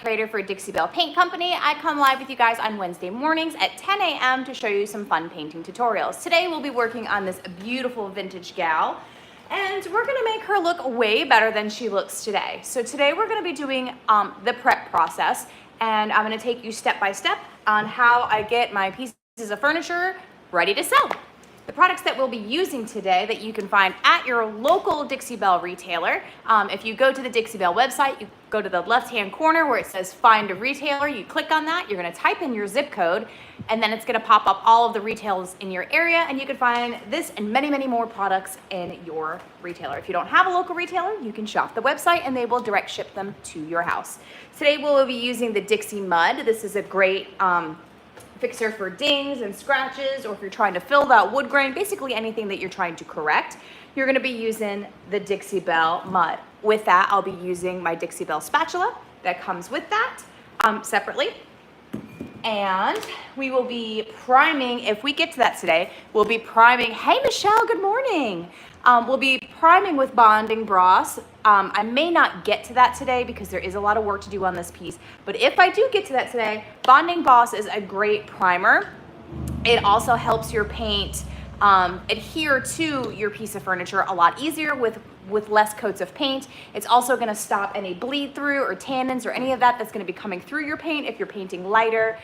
creator for Dixie Belle Paint Company. I come live with you guys on Wednesday mornings at 10 a.m. to show you some fun painting tutorials. Today we'll be working on this beautiful vintage gal, and we're gonna make her look way better than she looks today. So today we're gonna be doing the prep process, and I'm gonna take you step by step on how I get my pieces of furniture ready to sell. The products that we'll be using today that you can find at your local Dixie Belle retailer. If you go to the Dixie Belle website, you go to the left-hand corner where it says find a retailer, you click on that, you're gonna type in your zip code, and then it's gonna pop up all of the retailers in your area, and you can find this and many, many more products in your retailer. If you don't have a local retailer, you can shop the website and they will direct ship them to your house. Today we'll be using the Dixie Mud. This is a great fixer for dings and scratches, or if you're trying to fill that wood grain, basically anything that you're trying to correct, you're gonna be using the Dixie Belle Mud. With that, I'll be using my Dixie Belle spatula that comes with that separately. And we will be priming, if we get to that today, we'll be priming, hey Michelle, good morning. We'll be priming with bonding brass. I may not get to that today because there is a lot of work to do on this piece, but if I do get to that today, bonding brass is a great primer. It also helps your paint adhere to your piece of furniture a lot easier with less coats of paint. It's also gonna stop any bleed through or tannins or any of that that's gonna be coming through your paint if you're painting lighter.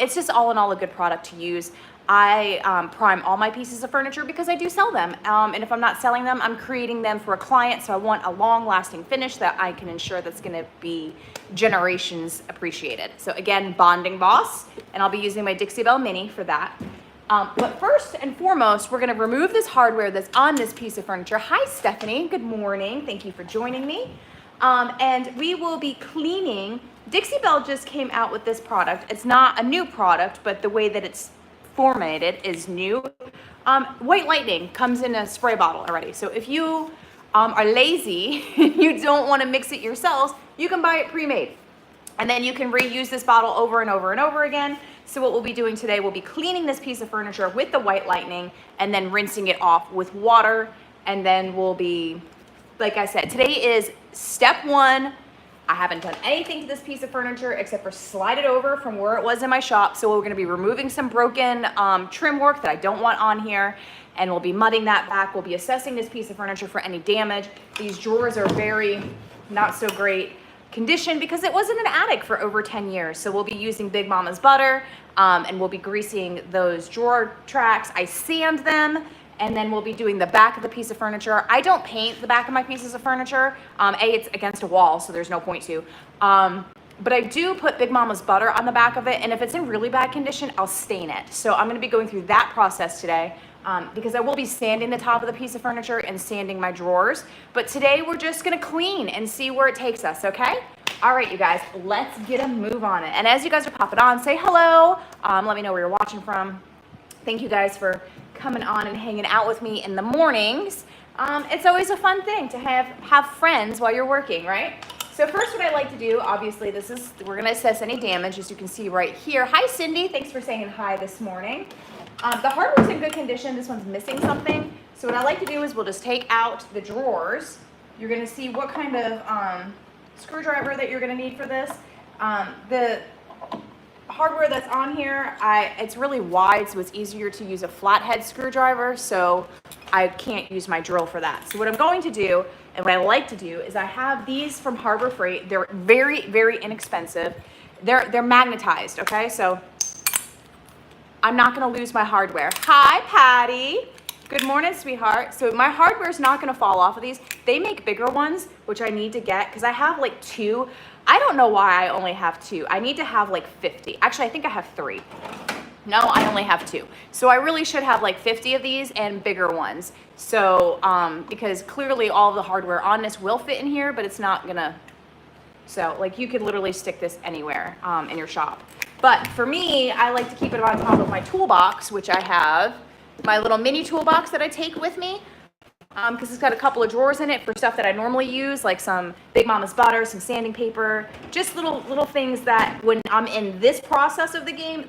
It's just all in all a good product to use. I prime all my pieces of furniture because I do sell them. And if I'm not selling them, I'm creating them for a client. So I want a long lasting finish that I can ensure that's gonna be generations appreciated. So again, bonding boss, and I'll be using my Dixie Belle Mini for that. But first and foremost, we're gonna remove this hardware that's on this piece of furniture. Hi, Stephanie, good morning. Thank you for joining me. And we will be cleaning. Dixie Belle just came out with this product. It's not a new product, but the way that it's formatted is new. White Lightning comes in a spray bottle already. So if you are lazy, you don't wanna mix it yourselves, you can buy it pre-made. And then you can reuse this bottle over and over and over again. So what we'll be doing today, we'll be cleaning this piece of furniture with the White Lightning and then rinsing it off with water. And then we'll be, like I said, today is step one. I haven't done anything to this piece of furniture except for slide it over from where it was in my shop. So we're gonna be removing some broken trim work that I don't want on here, and we'll be mudding that back. We'll be assessing this piece of furniture for any damage. These drawers are very not so great condition because it was in an attic for over 10 years. So we'll be using Big Mama's butter and we'll be greasing those drawer tracks. I sand them, and then we'll be doing the back of the piece of furniture. I don't paint the back of my pieces of furniture. It's against a wall, so there's no point to. But I do put Big Mama's butter on the back of it, and if it's in really bad condition, I'll stain it. So I'm gonna be going through that process today because I will be sanding the top of the piece of furniture and sanding my drawers. But today we're just gonna clean and see where it takes us, okay? All right, you guys, let's get a move on it. And as you guys are popping on, say hello. Let me know where you're watching from. Thank you guys for coming on and hanging out with me in the mornings. It's always a fun thing to have friends while you're working, right? So first what I like to do, obviously we're gonna assess any damage, as you can see right here. Hi Cindy, thanks for saying hi this morning. The hardware's in good condition. This one's missing something. So what I like to do is we'll just take out the drawers. You're gonna see what kind of screwdriver that you're gonna need for this. The hardware that's on here, it's really wide, so it's easier to use a flathead screwdriver, so I can't use my drill for that. So what I'm going to do, and what I like to do, is I have these from Harbor Freight. They're very, very inexpensive. They're magnetized, okay? So I'm not gonna lose my hardware. Hi, Patty. Good morning, sweetheart. So my hardware is not gonna fall off of these. They make bigger ones, which I need to get, because I have like 2. I don't know why I only have 2. I need to have like 50. Actually, I think I have 3. No, I only have 2. So I really should have like 50 of these and bigger ones. So, because clearly all of the hardware on this will fit in here, but it's not gonna, so like you could literally stick this anywhere in your shop. But for me, I like to keep it on top of my toolbox, which I have, my little mini toolbox that I take with me. Because it's got a couple of drawers in it for stuff that I normally use, like some Big Mama's butter, some sanding paper, just little things that when I'm in this process of the game,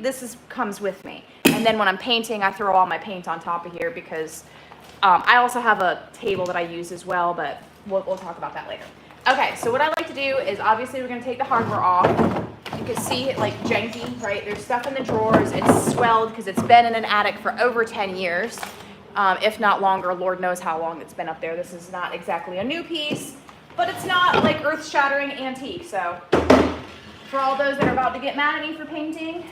comes with me. And then when I'm painting, I throw all my paint on top of here because I also have a table that I use as well, but we'll talk about that later. Okay, so what I like to do is obviously we're gonna take the hardware off. You can see it like janky, right? There's stuff in the drawers. It's swelled because it's been in an attic for over 10 years, if not longer. Lord knows how long it's been up there. This is not exactly a new piece, but it's not like earth-shattering antique. So for all those that are about to get mad at me for painting,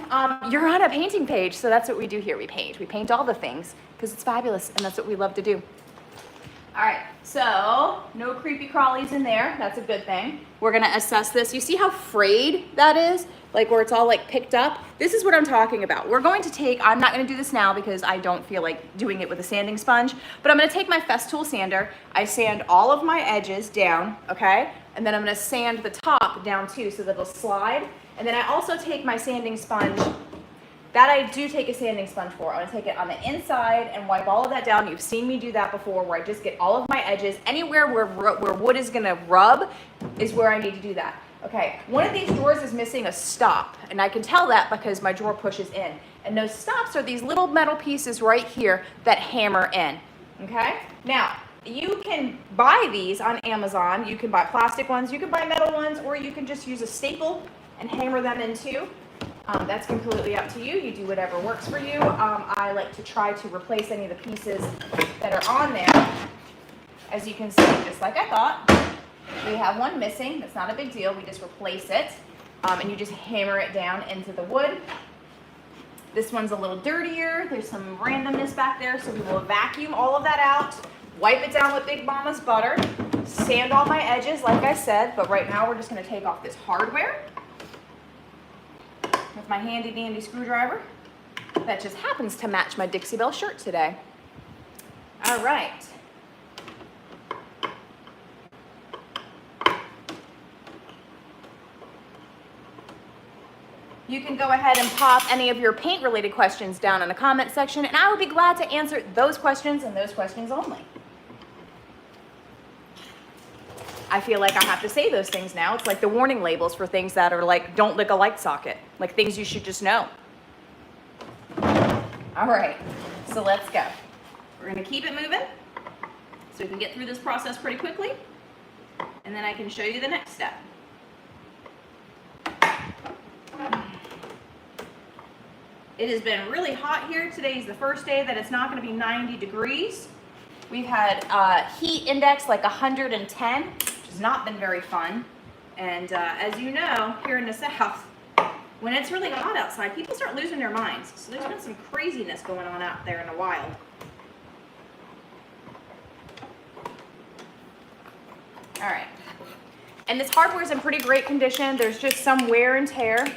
you're on a painting page. So that's what we do here. We paint. We paint all the things because it's fabulous and that's what we love to do. All right, so no creepy crawlies in there. That's a good thing. We're gonna assess this. You see how frayed that is? Like where it's all like picked up? This is what I'm talking about. We're going to take, I'm not gonna do this now because I don't feel like doing it with a sanding sponge, but I'm gonna take my Festool sander. I sand all of my edges down, okay? And then I'm gonna sand the top down too so that it'll slide. And then I also take my sanding sponge. That I do take a sanding sponge for. I'm gonna take it on the inside and wipe all of that down. You've seen me do that before where I just get all of my edges. Anywhere where wood is gonna rub is where I need to do that. Okay, one of these drawers is missing a stop, and I can tell that because my drawer pushes in. And those stops are these little metal pieces right here that hammer in, okay? Now, you can buy these on Amazon. You can buy plastic ones, you can buy metal ones, or you can just use a staple and hammer them in too. That's completely up to you. You do whatever works for you. I like to try to replace any of the pieces that are on there. As you can see, just like I thought, we have one missing. That's not a big deal. We just replace it, and you just hammer it down into the wood. This one's a little dirtier. There's some randomness back there, so we will vacuum all of that out, wipe it down with Big Mama's butter, sand all my edges, like I said, but right now we're just going to take off this hardware with my handy dandy screwdriver that just happens to match my Dixie Belle shirt today. All right. You can go ahead and pop any of your paint related questions down in the comment section and I would be glad to answer those questions and those questions only. I feel like I have to say those things now. It's like the warning labels for things that are like, don't lick a light socket, like things you should just know. All right, so let's go. We're gonna keep it moving so we can get through this process pretty quickly, and then I can show you the next step. It has been really hot here. Today's the first day that it's not gonna be 90 degrees. We've had heat index like 110, which has not been very fun. And as you know, here in the South, when it's really hot outside, people start losing their minds. So there's been some craziness going on out there in the wild. All right. And this hardware is in pretty great condition. There's just some wear and tear.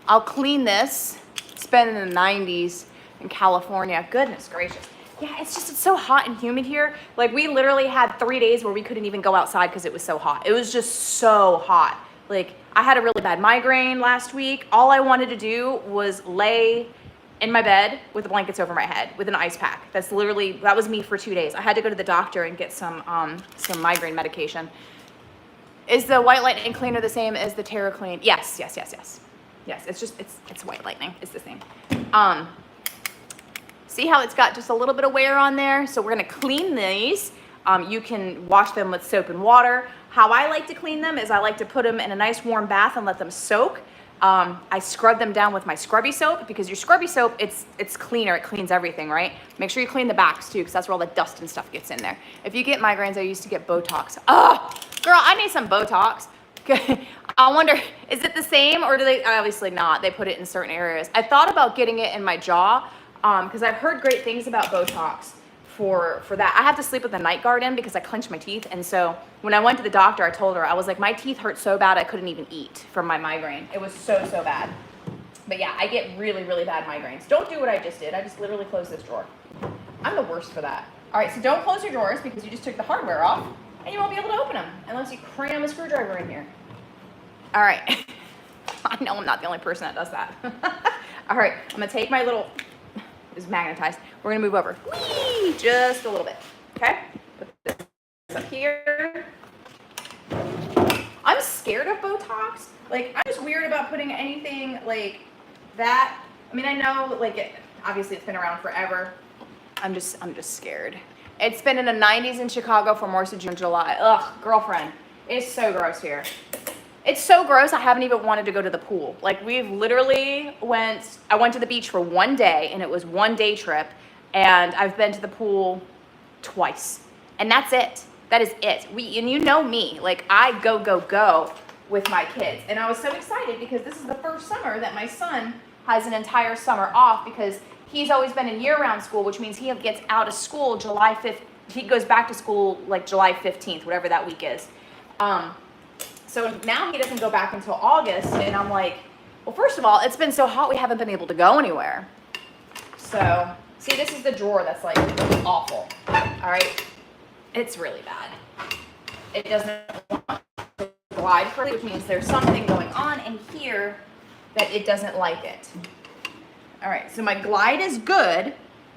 I'll clean this. It's been in the 90s in California. Goodness gracious. Yeah, it's so hot and humid here. Like we literally had 3 days where we couldn't even go outside because it was so hot. It was just so hot. Like I had a really bad migraine last week. All I wanted to do was lay in my bed with the blankets over my head with an ice pack. That was me for 2 days. I had to go to the doctor and get some migraine medication. Is the White Lightning cleaner the same as the Terra Clean? Yes. Yes, it's White Lightning. It's the same. See how it's got just a little bit of wear on there? So we're gonna clean these. You can wash them with soap and water. How I like to clean them is I like to put them in a nice warm bath and let them soak. I scrub them down with my scrubby soap because your scrubby soap, it's cleaner, it cleans everything, right? Make sure you clean the backs too because that's where all the dust and stuff gets in there. If you get migraines, I used to get Botox. Oh, girl, I need some Botox. I wonder, is it the same or do they, obviously not, they put it in certain areas. I thought about getting it in my jaw because I've heard great things about Botox for that. I have to sleep with the night guard in because I clench my teeth. And so when I went to the doctor, I told her, I was like, my teeth hurt so bad I couldn't even eat from my migraine. It was so bad. But yeah, I get really, really bad migraines. Don't do what I just did. I just literally closed this drawer. I'm the worst for that. All right, so don't close your drawers because you just took the hardware off and you won't be able to open them unless you cram a screwdriver in here. All right. I know I'm not the only person that does that. All right, I'm gonna take my little, it's magnetized. We're gonna move over. Whee! Just a little bit, okay? Put this up here. I'm scared of Botox. Like, I'm just weird about putting anything like that. I mean, I know, like, obviously it's been around forever. I'm just scared. It's been in the 90s in Chicago for most of June, July. Ugh, girlfriend. It's so gross here. It's so gross, I haven't even wanted to go to the pool. Like, we've literally I went to the beach for one day, and it was one day trip, and I've been to the pool twice. And that's it. That is it. And you know me, like, I go with my kids. And I was so excited because this is the first summer that my son has an entire summer off, because he's always been in year-round school, which means he gets out of school July 5th. He goes back to school like July 15th, whatever that week is. So now he doesn't go back until August, and I'm like, well, first of all, it's been so hot we haven't been able to go anywhere. So, see, this is the drawer that's like awful. All right, it's really bad. It doesn't want to glide correctly, which means there's something going on in here that it doesn't like it. All right, so my glide is good.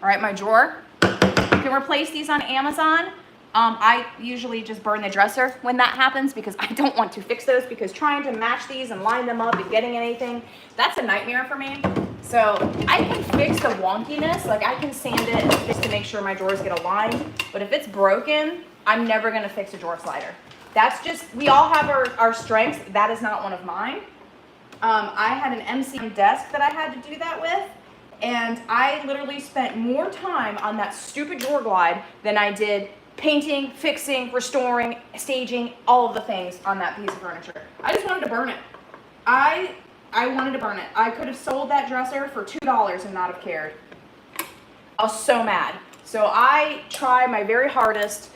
All right, my drawer. You can replace these on Amazon. I usually just burn the dresser when that happens, because I don't want to fix those, because trying to match these and line them up and getting anything, that's a nightmare for me. So I can fix the wonkiness, like I can sand it just to make sure my drawers get aligned, but if it's broken, I'm never gonna fix a drawer slider. That's just, we all have our strengths. That is not one of mine. I had an MCM desk that I had to do that with, and I literally spent more time on that stupid drawer glide than I did painting, fixing, restoring, staging, all of the things on that piece of furniture. I just wanted to burn it. I wanted to burn it. I could have sold that dresser for $2 and not have cared. I was so mad. So I try my very hardest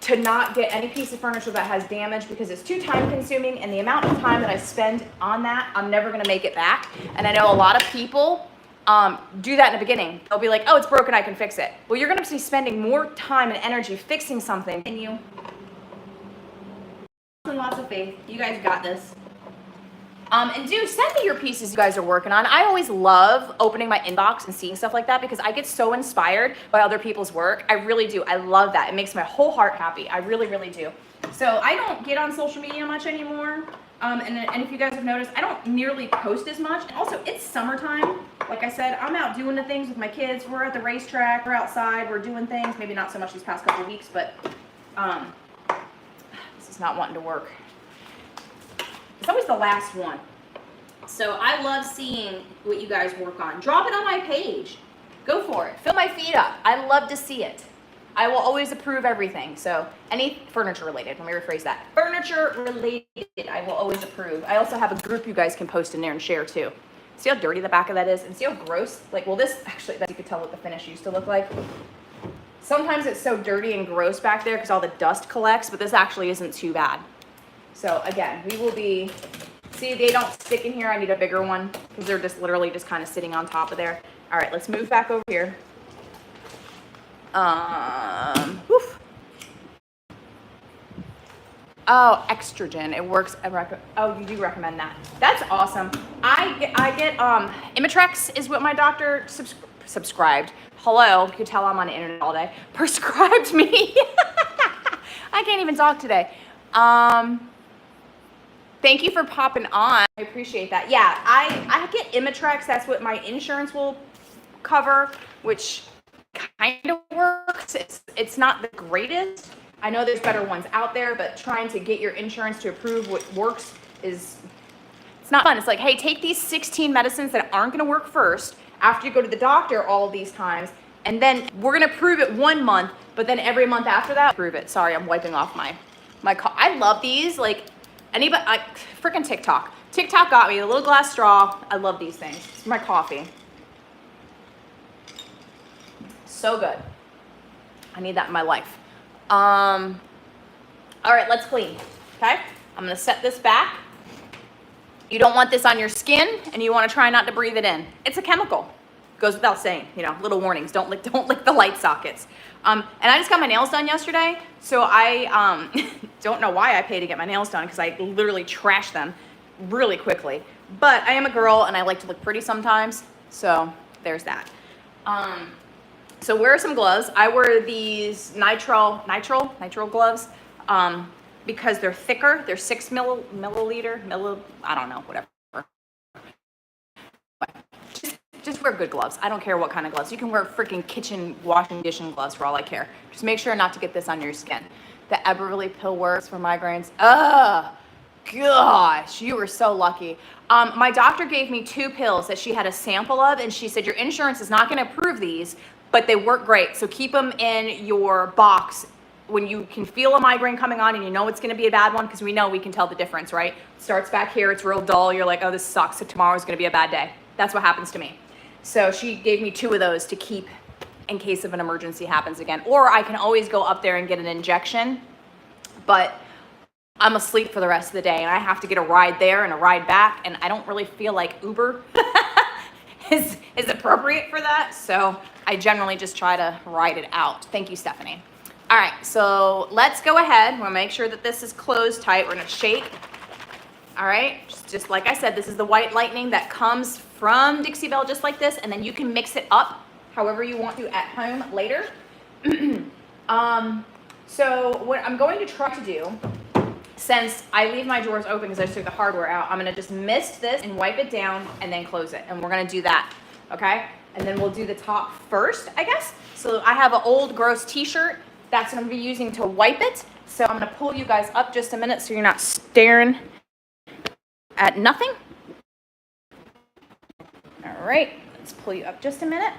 to not get any piece of furniture that has damage, because it's too time consuming, and the amount of time that I spend on that, I'm never gonna make it back. And I know a lot of people do that in the beginning. They'll be like, oh, it's broken, I can fix it. Well, you're gonna be spending more time and energy fixing something than you. Lots of faith. You guys got this. And do send me your pieces you guys are working on. I always love opening my inbox and seeing stuff like that, because I get so inspired by other people's work. I really do. I love that. It makes my whole heart happy. I really, really do. So I don't get on social media much anymore. And if you guys have noticed, I don't nearly post as much. And also, it's summertime. Like I said, I'm out doing the things with my kids. We're at the racetrack. We're outside. We're doing things. Maybe not so much these past couple of weeks, but this is not wanting to work. It's always the last one. So I love seeing what you guys work on. Drop it on my page. Go for it. Fill my feed up. I love to see it. I will always approve everything. So any furniture related, let me rephrase that. Furniture related, I will always approve. I also have a group you guys can post in there and share too. See how dirty the back of that is? And see how gross? Like, well, this actually, you could tell what the finish used to look like. Sometimes it's so dirty and gross back there because all the dust collects, but this actually isn't too bad. So again, we will be, see, they don't stick in here. I need a bigger one because they're just literally just kind of sitting on top of there. All right, let's move back over here. Oof. Oh, Extragen. It works. Oh, you do recommend that. That's awesome. I get Imitrex is what my doctor subscribed. Hello, you can tell I'm on the internet all day. Prescribed me. I can't even talk today. Thank you for popping on. I appreciate that. Yeah, I get Imitrex. That's what my insurance will cover, which kind of works. It's not the greatest. I know there's better ones out there, but trying to get your insurance to approve what works it's not fun. It's like, hey, take these 16 medicines that aren't going to work first after you go to the doctor all of these times, and then we're going to prove it 1 month, but then every month after that, prove it. Sorry, I'm wiping off my I love these. Like, anybody, freaking TikTok. TikTok got me. A little glass straw. I love these things. It's my coffee. So good. I need that in my life. All right, let's clean. Okay, I'm gonna set this back. You don't want this on your skin, and you want to try not to breathe it in. It's a chemical. Goes without saying. You know, little warnings. Don't lick the light sockets. And I just got my nails done yesterday, so I don't know why I pay to get my nails done, because I literally trash them really quickly. But I am a girl, and I like to look pretty sometimes, so there's that. So wear some gloves. I wear these nitrile gloves because they're thicker. They're 6 milliliter, I don't know, whatever. Just wear good gloves. I don't care what kind of gloves. You can wear freaking kitchen washing gloves for all I care. Just make sure not to get this on your skin. the Eberly pill works for migraines. Ugh, gosh, you were so lucky. My doctor gave me 2 pills that she had a sample of, and she said, your insurance is not going to approve these, but they work great. So keep them in your box when you can feel a migraine coming on and you know it's going to be a bad one, because we know we can tell the difference, right? It starts back here, it's real dull. You're like, oh, this sucks. So tomorrow's going to be a bad day. That's what happens to me. So she gave me 2 of those to keep in case of an emergency happens again. Or I can always go up there and get an injection, but I'm asleep for the rest of the day and I have to get a ride there and a ride back, and I don't really feel like Uber is appropriate for that. So I generally just try to ride it out. Thank you, Stephanie. All right, so let's go ahead. We're gonna make sure that this is closed tight. We're gonna shake. All right, just like I said, this is the white lightning that comes from Dixie Belle, just like this, and then you can mix it up however you want to at home later. So what I'm going to try to do, since I leave my drawers open because I just took the hardware out, I'm gonna just mist this and wipe it down and then close it. And we're gonna do that, okay? And then we'll do the top first, I guess. So I have an old gross t-shirt. That's what I'm gonna be using to wipe it. So I'm gonna pull you guys up just a minute so you're not staring at nothing. All right, let's pull you up just a minute.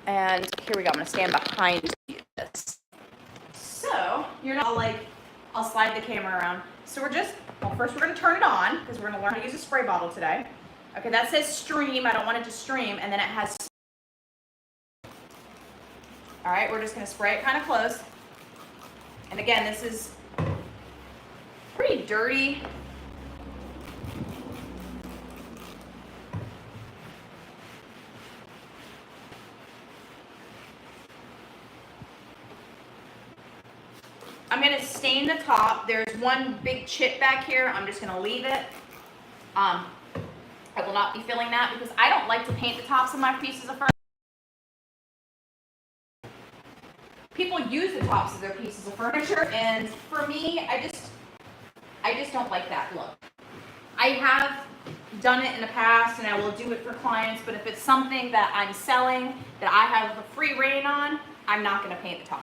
And here we go, I'm gonna stand behind you. So you're not like, I'll slide the camera around. So well, first we're gonna turn it on because we're gonna learn how to use a spray bottle today. Okay, that says stream, I don't want it to stream, and then it has, all right, we're just gonna spray it kind of close. And again, this is pretty dirty. I'm gonna stain the top. There's one big chip back here. I'm just gonna leave it. I will not be filling that because I don't like to paint the tops of my pieces of furniture. People use the tops of their pieces of furniture, and for me, I just don't like that look. I have done it in the past and I will do it for clients, but if it's something that I'm selling that I have a free reign on, I'm not gonna paint the top.